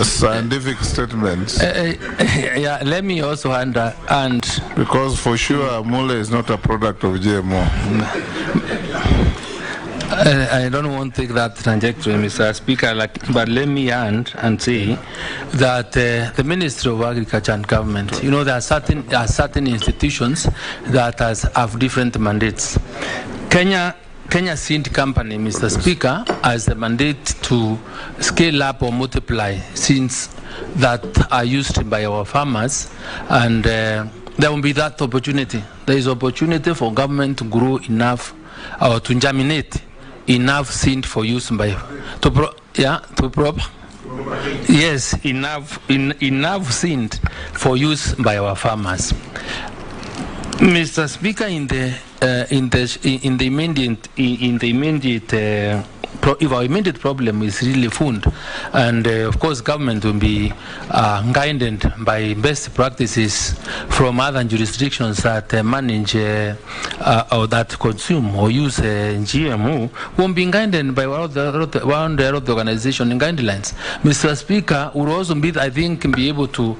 scientific statements. Yeah, let me also and because for sure mole is not a product of GMO. I don't want to take that trajectory, Mr. Speaker, but let me end and say that the Ministry of Agriculture and Government, there are certain institutions that have different mandates. Kenya Seed Company, Mr. Speaker, has the mandate to scale up or multiply seeds that are used by our farmers, and there will be that opportunity. There is opportunity for government to grow enough or to germinate enough seed for use by enough seed for use by our farmers. Mr. Speaker, if our immediate problem is really food, and of course government will be guided by best practices from other jurisdictions that manage or that consume or use GMO, won't be guided by one of the organization and guidelines. Mr. Speaker, will also be, I think, be able to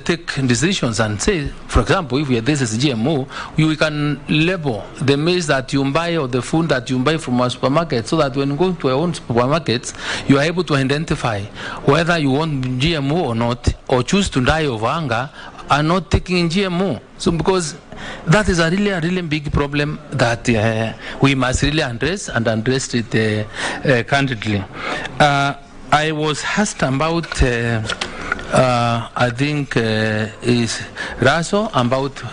take decisions and say, for example, if this is GMO, we can label the maize that you buy or the food that you buy from our supermarket, so that when you go to your own supermarkets, you are able to identify whether you want GMO or not, or choose to die of hunger and not taking GMO. So because that is a really big problem that we must really address, and address it candidly. I was asked about I think is Raso about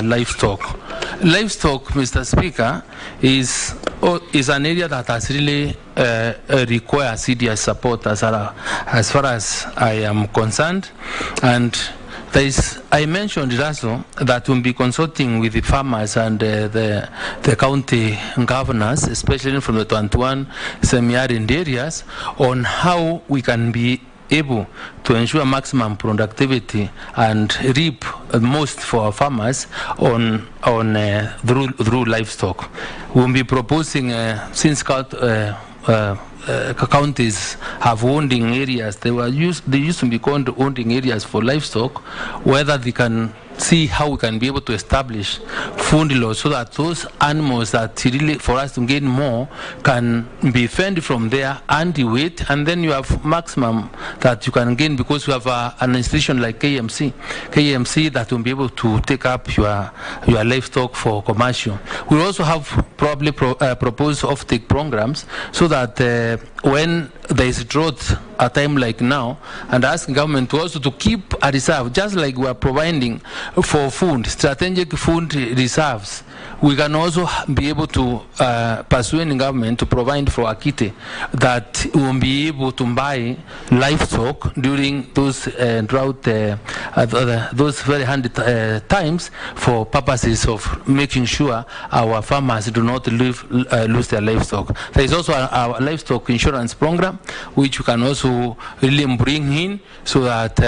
livestock. Livestock, Mr. Speaker, is an area that has really require serious support as far as I am concerned. And I mentioned Raso that will be consulting with the farmers and the county governors, especially from the 21 semi-arid areas, on how we can be able to ensure maximum productivity and reap most for our farmers through livestock. We'll be proposing, since counties have holding areas, they used to be called holding areas for livestock, whether they can see how we can be able to establish food laws so that those animals that really, for us to gain more, can be fed from there and the weight, and then you have maximum that you can gain, because you have an institution like KMC that will be able to take up your livestock for commercial. We also have probably proposed off-take programs so that when there is drought a time like now, and ask government to also to keep a reserve, just like we are providing for food, strategic food reserves. We can also be able to persuade government to provide for Akite that will be able to buy livestock during those drought, those very handy times, for purposes of making sure our farmers do not lose their livestock. There is also a livestock insurance program which you can also really bring in, so that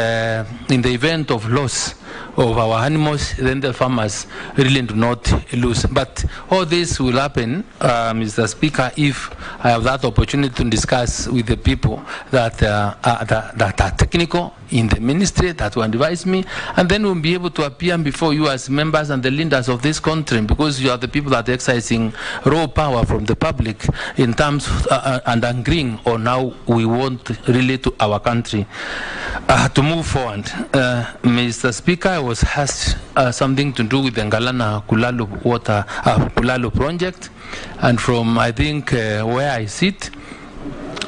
in the event of loss of our animals, then the farmers really do not lose. But all this will happen, Mr. Speaker, if I have that opportunity to discuss with the people that are technical in the ministry, that will advise me, and then we'll be able to appear before you as members and the leaders of this country, because you are the people that are exercising raw power from the public in terms and agreeing on how we want really to our country to move forward. Mr. Speaker, I was asked something to do with the Ngalana Kulalo project, and from I think where I sit,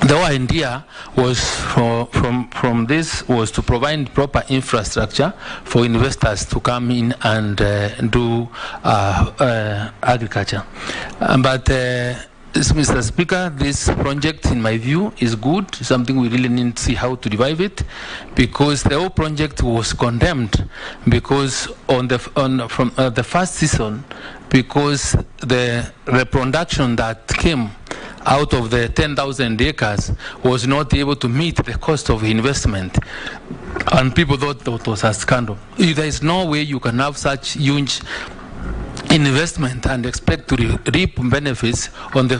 the whole idea was from this was to provide proper infrastructure for investors to come in and do agriculture. But Mr. Speaker, this project, in my view, is good. Something we really need to see how to revive it, because the whole project was condemned because from the first season, because the production that came out of the 10,000 acres was not able to meet the cost of investment, and people thought that was a scandal. There is no way you can have such huge investment and expect to reap benefits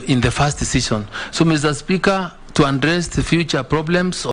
in the first season. So, Mr. Speaker, to address the future problems